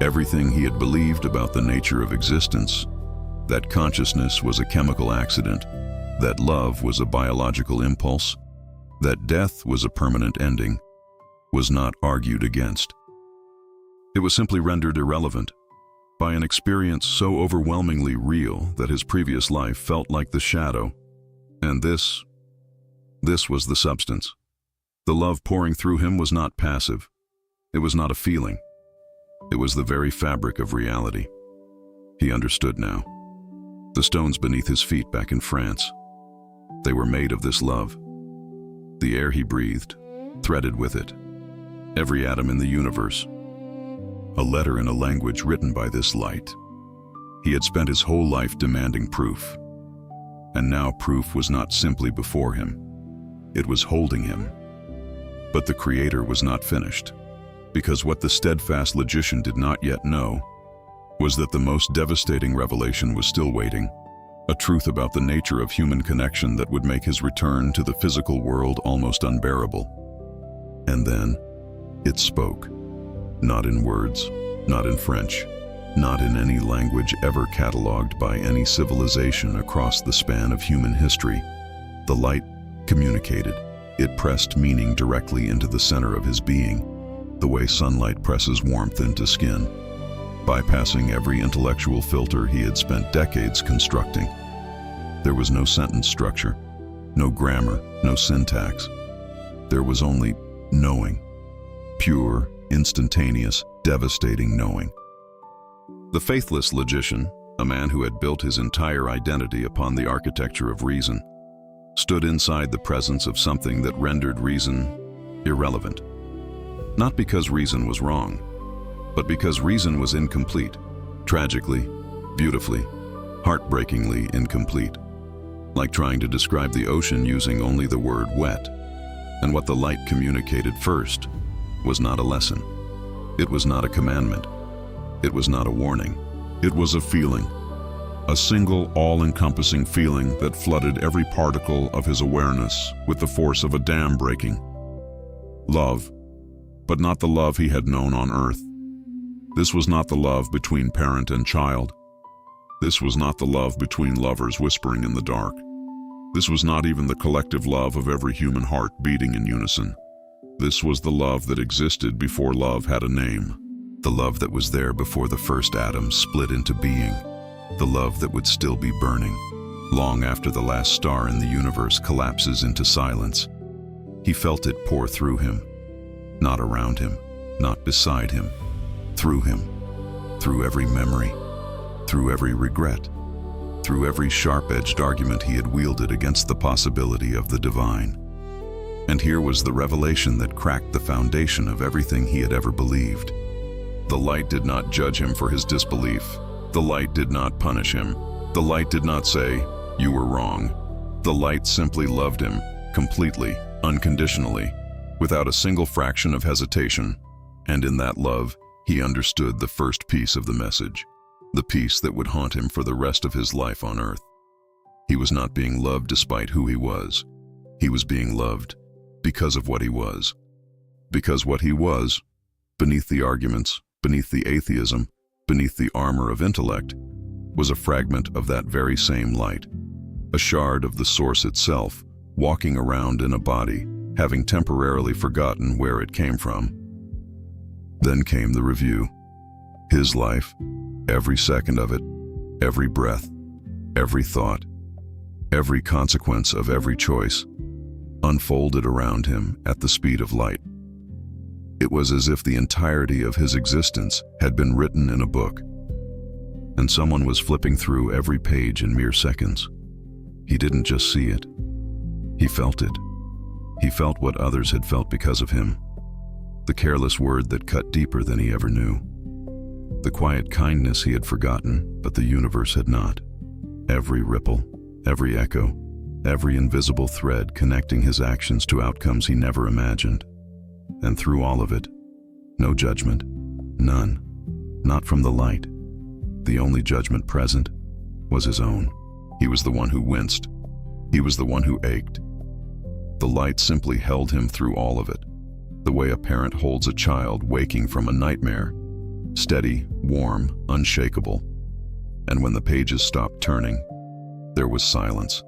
Everything he had believed about the nature of existence, that consciousness was a chemical accident, that love was a biological impulse, that death was a permanent ending, was not argued against. It was simply rendered irrelevant by an experience so overwhelmingly real that his previous life felt like the shadow. And this was the substance. The love pouring through him was not passive. It was not a feeling. It was the very fabric of reality. He understood now. The stones beneath his feet back in France, they were made of this love. The air he breathed, threaded with it. Every atom in the universe, a letter in a language written by this light. He had spent his whole life demanding proof. And now proof was not simply before him. It was holding him. But the Creator was not finished, because what the steadfast logician did not yet know was that the most devastating revelation was still waiting, a truth about the nature of human connection that would make his return to the physical world almost unbearable. And then, it spoke. Not in words, not in French, not in any language ever catalogued by any civilization across the span of human history. The light communicated. It pressed meaning directly into the center of his being, the way sunlight presses warmth into skin, bypassing every intellectual filter he had spent decades constructing. There was no sentence structure, no grammar, no syntax. There was only knowing. Pure, instantaneous, devastating knowing. The faithless logician, a man who had built his entire identity upon the architecture of reason, stood inside the presence of something that rendered reason irrelevant. Not because reason was wrong, but because reason was incomplete, tragically, beautifully, heartbreakingly incomplete. Like trying to describe the ocean using only the word wet. And what the light communicated first was not a lesson. It was not a commandment. It was not a warning. It was a feeling. A single, all-encompassing feeling that flooded every particle of his awareness with the force of a dam breaking. Love, but not the love he had known on earth. This was not the love between parent and child. This was not the love between lovers whispering in the dark. This was not even the collective love of every human heart beating in unison. This was the love that existed before love had a name. The love that was there before the first atom split into being. The love that would still be burning, long after the last star in the universe collapses into silence. He felt it pour through him, not around him, not beside him, through every memory, through every regret, through every sharp-edged argument he had wielded against the possibility of the divine. And here was the revelation that cracked the foundation of everything he had ever believed. The light did not judge him for his disbelief. The light did not punish him. The light did not say, "You were wrong." The light simply loved him, completely, unconditionally, without a single fraction of hesitation. And in that love, he understood the first piece of the message, the piece that would haunt him for the rest of his life on earth. He was not being loved despite who he was. He was being loved because of what he was. Because what he was, beneath the arguments, beneath the atheism, beneath the armor of intellect, was a fragment of that very same light, a shard of the source itself, walking around in a body, having temporarily forgotten where it came from. Then came the review. His life, every second of it, every breath, every thought, every consequence of every choice, unfolded around him at the speed of light. It was as if the entirety of his existence had been written in a book, and someone was flipping through every page in mere seconds. He didn't just see it. He felt it. He felt what others had felt because of him. The careless word that cut deeper than he ever knew. The quiet kindness he had forgotten, but the universe had not. Every ripple, every echo, every invisible thread connecting his actions to outcomes he never imagined. And through all of it, no judgment, none, not from the light. The only judgment present was his own. He was the one who winced. He was the one who ached. The light simply held him through all of it, the way a parent holds a child waking from a nightmare, steady, warm, unshakable. And when the pages stopped turning, there was silence,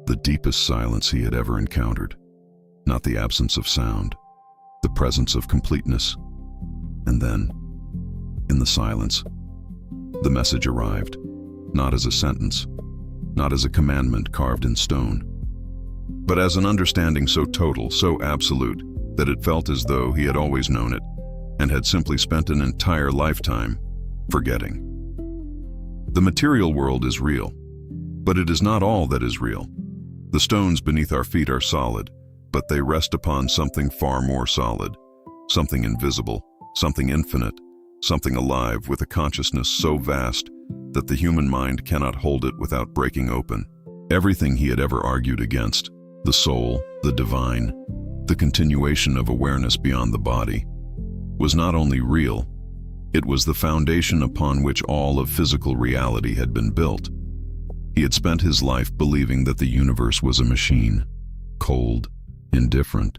the deepest silence he had ever encountered. Not the absence of sound, the presence of completeness. And then, in the silence, the message arrived, not as a sentence, not as a commandment carved in stone, but as an understanding so total, so absolute, that it felt as though he had always known it and had simply spent an entire lifetime forgetting. The material world is real, but it is not all that is real. The stones beneath our feet are solid, but they rest upon something far more solid, something invisible, something infinite, something alive with a consciousness so vast that the human mind cannot hold it without breaking open. Everything he had ever argued against, the soul, the divine, the continuation of awareness beyond the body, was not only real, it was the foundation upon which all of physical reality had been built. He had spent his life believing that the universe was a machine, cold, indifferent,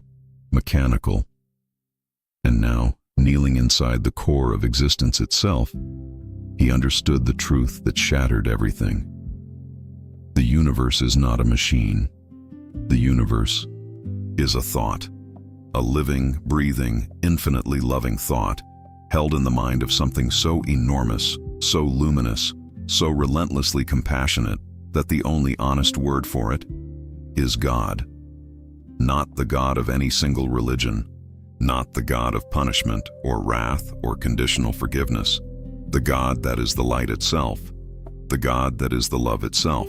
mechanical. And now, kneeling inside the core of existence itself, he understood the truth that shattered everything. The universe is not a machine. The universe is a thought, a living, breathing, infinitely loving thought, held in the mind of something so enormous, so luminous, so relentlessly compassionate that the only honest word for it is God. Not the God of any single religion, not the God of punishment or wrath or conditional forgiveness, the God that is the light itself, the God that is the love itself,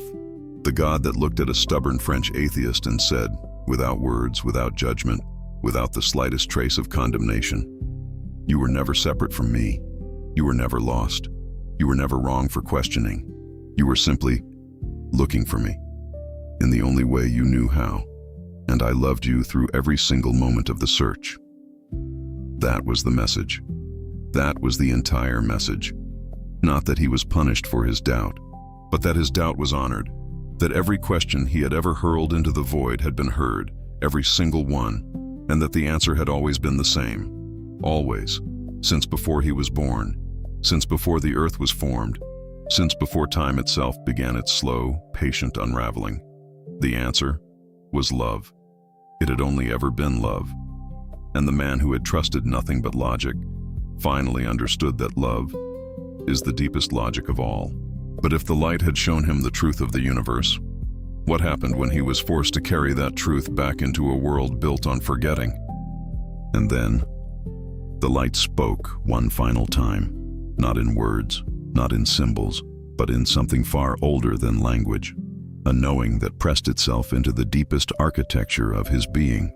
the God that looked at a stubborn French atheist and said, without words, without judgment, without the slightest trace of condemnation, "You were never separate from me. You were never lost. You were never wrong for questioning. You were simply looking for me in the only way you knew how, and I loved you through every single moment of the search." That was the message. That was the entire message. Not that he was punished for his doubt, but that his doubt was honored, that every question he had ever hurled into the void had been heard, every single one, and that the answer had always been the same. Always, since before he was born, since before the earth was formed, since before time itself began its slow, patient unraveling. The answer was love. It had only ever been love. And the man who had trusted nothing but logic finally understood that love is the deepest logic of all. But if the light had shown him the truth of the universe, what happened when he was forced to carry that truth back into a world built on forgetting? And then, the light spoke one final time, not in words, not in symbols, but in something far older than language, a knowing that pressed itself into the deepest architecture of his being.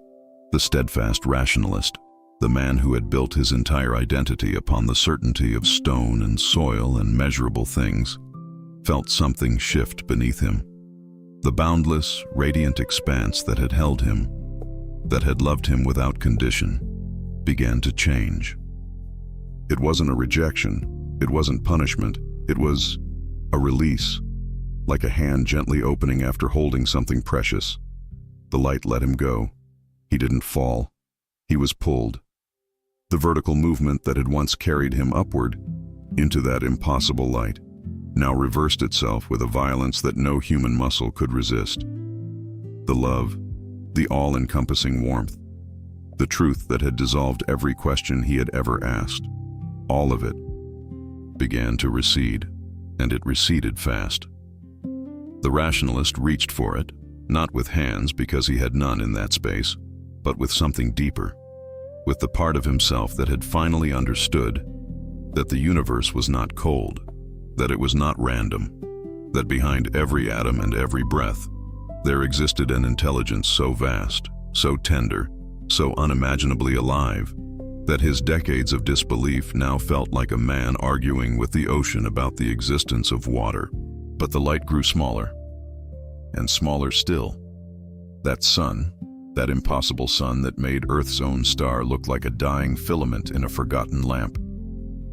The steadfast rationalist, the man who had built his entire identity upon the certainty of stone and soil and measurable things, felt something shift beneath him. The boundless, radiant expanse that had held him, that had loved him without condition, began to change. It wasn't a rejection, it wasn't punishment, it was a release, like a hand gently opening after holding something precious. The light let him go. He didn't fall. He was pulled. The vertical movement that had once carried him upward into that impossible light now reversed itself with a violence that no human muscle could resist. The love, the all-encompassing warmth, the truth that had dissolved every question he had ever asked, all of it began to recede, and it receded fast. The rationalist reached for it, not with hands because he had none in that space, but with something deeper, with the part of himself that had finally understood that the universe was not cold, that it was not random, that behind every atom and every breath, there existed an intelligence so vast, so tender, so unimaginably alive, that his decades of disbelief now felt like a man arguing with the ocean about the existence of water. But the light grew smaller, and smaller still. That sun, that impossible sun that made Earth's own star look like a dying filament in a forgotten lamp,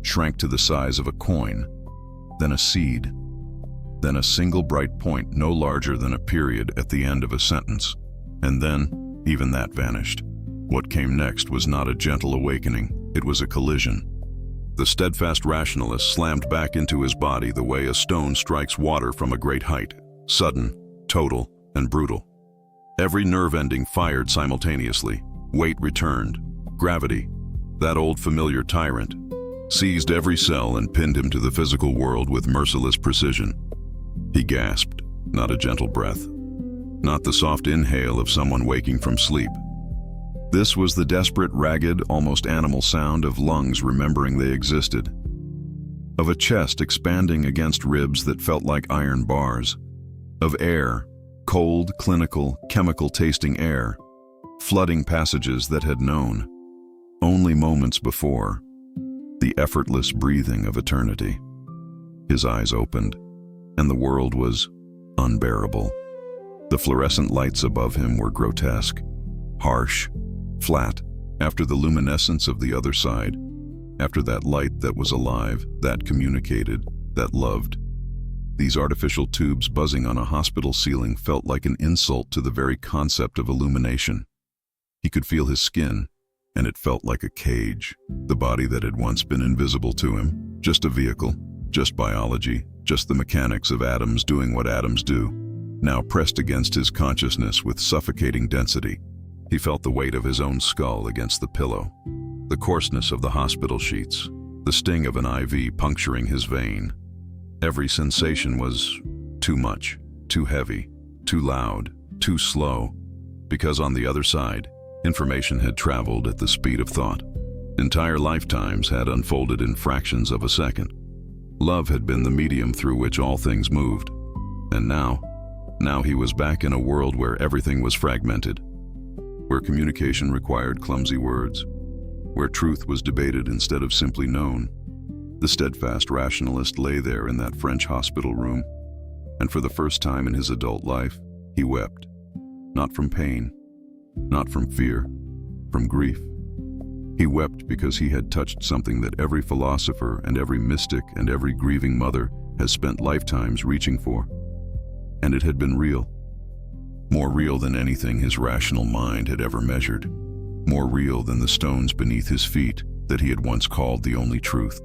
shrank to the size of a coin, then a seed, then a single bright point no larger than a period at the end of a sentence, and then even that vanished. What came next was not a gentle awakening, it was a collision. The steadfast rationalist slammed back into his body the way a stone strikes water from a great height, sudden, total, and brutal. Every nerve ending fired simultaneously. Weight returned. Gravity, that old familiar tyrant, seized every cell and pinned him to the physical world with merciless precision. He gasped, not a gentle breath, not the soft inhale of someone waking from sleep. This was the desperate, ragged, almost animal sound of lungs remembering they existed, of a chest expanding against ribs that felt like iron bars, of air, cold, clinical, chemical-tasting air, flooding passages that had known, only moments before, the effortless breathing of eternity. His eyes opened, and the world was unbearable. The fluorescent lights above him were grotesque, harsh, flat, after the luminescence of the other side, after that light that was alive, that communicated, that loved. These artificial tubes buzzing on a hospital ceiling felt like an insult to the very concept of illumination. He could feel his skin, and it felt like a cage, the body that had once been invisible to him, just a vehicle, just biology, just the mechanics of atoms doing what atoms do, now pressed against his consciousness with suffocating density. He felt the weight of his own skull against the pillow, the coarseness of the hospital sheets, the sting of an IV puncturing his vein. Every sensation was too much, too heavy, too loud, too slow, because on the other side, information had traveled at the speed of thought. Entire lifetimes had unfolded in fractions of a second. Love had been the medium through which all things moved. And now he was back in a world where everything was fragmented, where communication required clumsy words, where truth was debated instead of simply known. The steadfast rationalist lay there in that French hospital room, and for the first time in his adult life, he wept. Not from pain, not from fear, from grief. He wept because he had touched something that every philosopher and every mystic and every grieving mother has spent lifetimes reaching for. And it had been real. More real than anything his rational mind had ever measured. More real than the stones beneath his feet that he had once called the only truth.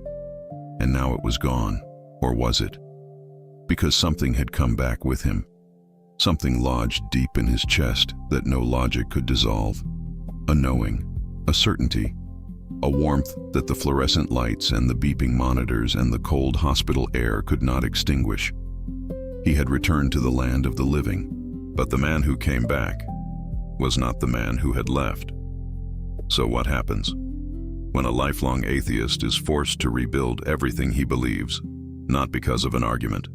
And now it was gone, or was it? Because something had come back with him. Something lodged deep in his chest that no logic could dissolve. A knowing, a certainty, a warmth that the fluorescent lights and the beeping monitors and the cold hospital air could not extinguish. He had returned to the land of the living, but the man who came back was not the man who had left. So what happens when a lifelong atheist is forced to rebuild everything he believes, Not because of an argument,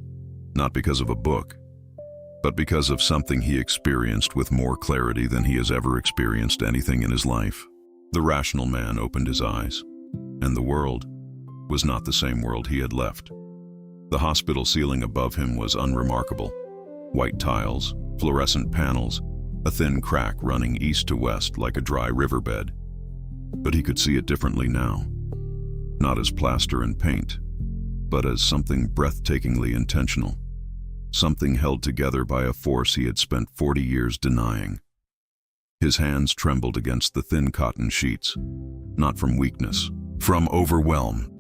not because of a book, but because of something he experienced with more clarity than he has ever experienced anything in his life. The rational man opened his eyes, and the world was not the same world he had left. The hospital ceiling above him was unremarkable. White tiles, fluorescent panels, a thin crack running east to west like a dry riverbed. But he could see it differently now. Not as plaster and paint, but as something breathtakingly intentional. Something held together by a force he had spent 40 years denying. His hands trembled against the thin cotton sheets, not from weakness, from overwhelm.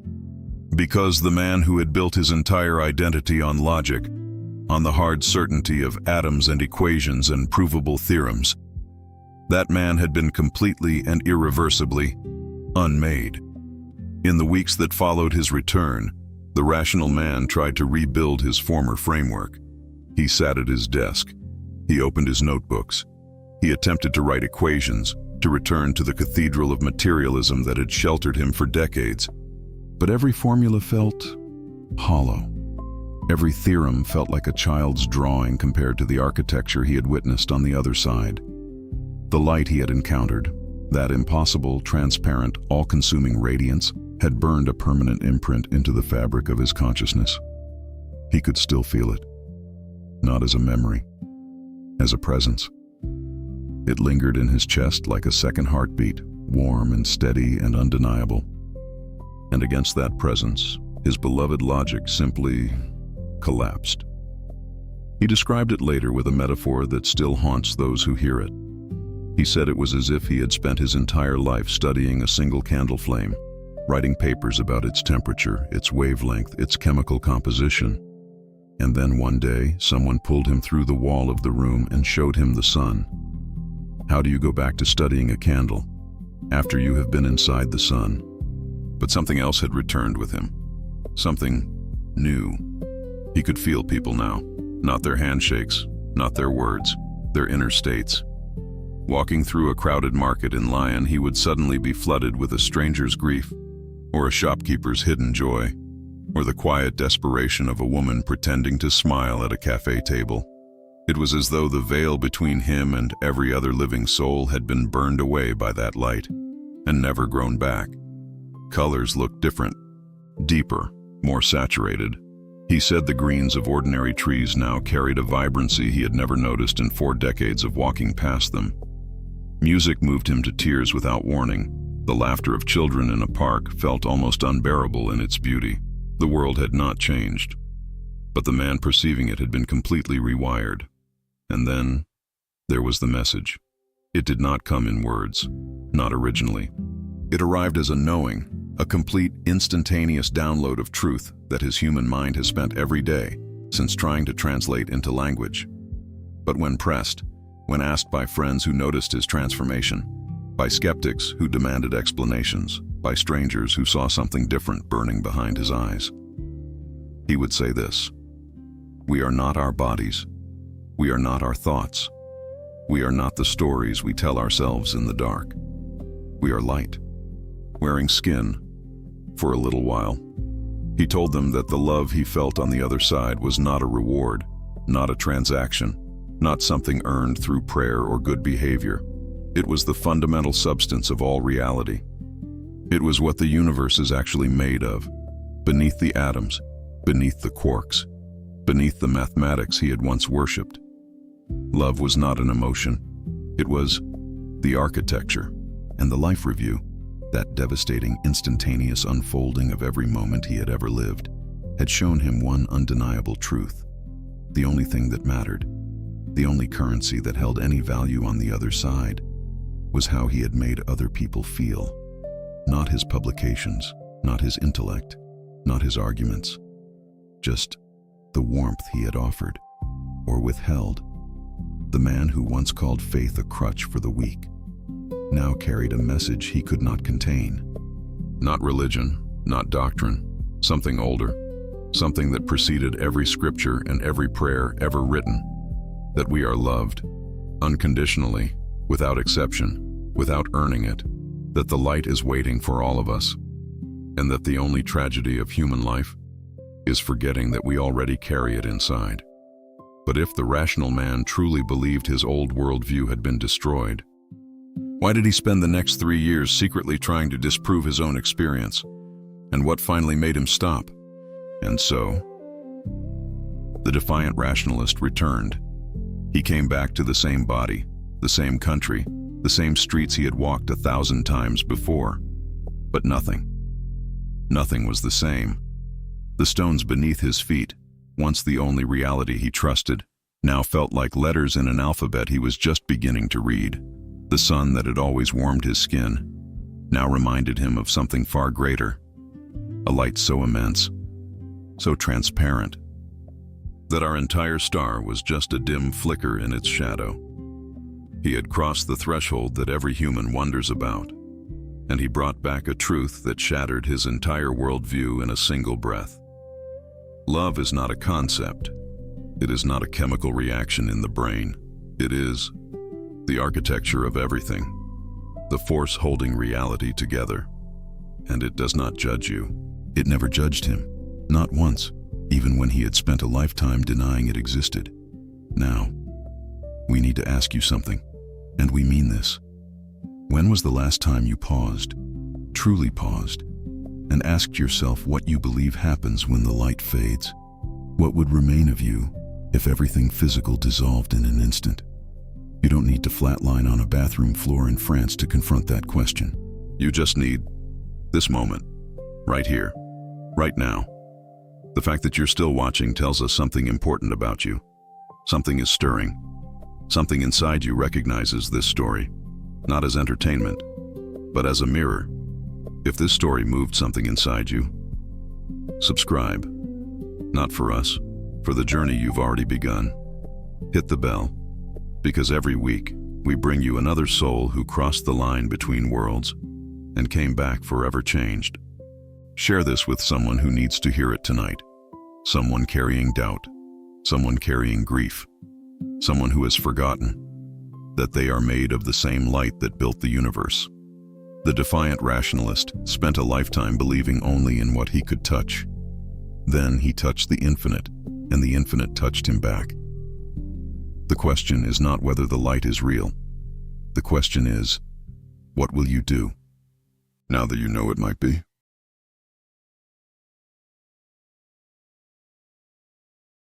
Because the man who had built his entire identity on logic, on the hard certainty of atoms and equations and provable theorems, that man had been completely and irreversibly unmade. In the weeks that followed his return, the rational man tried to rebuild his former framework. He sat at his desk. He opened his notebooks. He attempted to write equations, to return to the cathedral of materialism that had sheltered him for decades. But every formula felt hollow. Every theorem felt like a child's drawing compared to the architecture he had witnessed on the other side. The light he had encountered, that impossible, transparent, all-consuming radiance, had burned a permanent imprint into the fabric of his consciousness. He could still feel it, not as a memory, as a presence. It lingered in his chest like a second heartbeat, warm and steady and undeniable. And against that presence, his beloved logic simply collapsed. He described it later with a metaphor that still haunts those who hear it. He said it was as if he had spent his entire life studying a single candle flame, writing papers about its temperature, its wavelength, its chemical composition. And then one day, someone pulled him through the wall of the room and showed him the sun. How do you go back to studying a candle after you have been inside the sun? But something else had returned with him. Something new. He could feel people now, not their handshakes, not their words, their inner states. Walking through a crowded market in Lyon, he would suddenly be flooded with a stranger's grief, or a shopkeeper's hidden joy, or the quiet desperation of a woman pretending to smile at a cafe table. It was as though the veil between him and every other living soul had been burned away by that light, and never grown back. Colors looked different, deeper, more saturated. He said the greens of ordinary trees now carried a vibrancy he had never noticed in 4 decades of walking past them. Music moved him to tears without warning. The laughter of children in a park felt almost unbearable in its beauty. The world had not changed, but the man perceiving it had been completely rewired. And then there was the message. It did not come in words, not originally. It arrived as a knowing, a complete, instantaneous download of truth that his human mind has spent every day since trying to translate into language. But when pressed, when asked by friends who noticed his transformation, by skeptics who demanded explanations, by strangers who saw something different burning behind his eyes, he would say this: "We are not our bodies. We are not our thoughts. We are not the stories we tell ourselves in the dark. We are light, wearing skin for a little while." He told them that the love he felt on the other side was not a reward, not a transaction, not something earned through prayer or good behavior. It was the fundamental substance of all reality. It was what the universe is actually made of, beneath the atoms, beneath the quarks, beneath the mathematics he had once worshipped. Love was not an emotion. It was the architecture, and the life review, that devastating, instantaneous unfolding of every moment he had ever lived, had shown him one undeniable truth. The only thing that mattered, the only currency that held any value on the other side, was how he had made other people feel. Not his publications, not his intellect, not his arguments, just the warmth he had offered, or withheld. The man who once called faith a crutch for the weak now carried a message he could not contain. Not religion, not doctrine, something older, something that preceded every scripture and every prayer ever written: that we are loved, unconditionally, without exception, without earning it, that the light is waiting for all of us, and that the only tragedy of human life is forgetting that we already carry it inside. But if the rational man truly believed his old worldview had been destroyed, why did he spend the next 3 years secretly trying to disprove his own experience? And what finally made him stop? And so, the defiant rationalist returned. He came back to the same body, the same country, the same streets he had walked 1,000 times before. But nothing. Nothing was the same. The stones beneath his feet, once the only reality he trusted, now felt like letters in an alphabet he was just beginning to read. The sun that had always warmed his skin now reminded him of something far greater, a light so immense, so transparent, that our entire star was just a dim flicker in its shadow. He had crossed the threshold that every human wonders about, and he brought back a truth that shattered his entire worldview in a single breath. Love is not a concept. It is not a chemical reaction in the brain. It is the architecture of everything, the force holding reality together. And it does not judge you. It never judged him, not once, even when he had spent a lifetime denying it existed. Now, we need to ask you something, and we mean this. When was the last time you paused, truly paused, and asked yourself what you believe happens when the light fades? What would remain of you if everything physical dissolved in an instant? You don't need to flatline on a bathroom floor in France to confront that question. You just need this moment, right here, right now. The fact that you're still watching tells us something important about you. Something is stirring. Something inside you recognizes this story, not as entertainment, but as a mirror. If this story moved something inside you, subscribe. Not for us, for the journey you've already begun. Hit the bell, because every week we bring you another soul who crossed the line between worlds and came back forever changed. Share this with someone who needs to hear it tonight. Someone carrying doubt, someone carrying grief, someone who has forgotten that they are made of the same light that built the universe. The defiant rationalist spent a lifetime believing only in what he could touch. Then he touched the infinite, and the infinite touched him back. The question is not whether the light is real. The question is, what will you do now that you know it might be?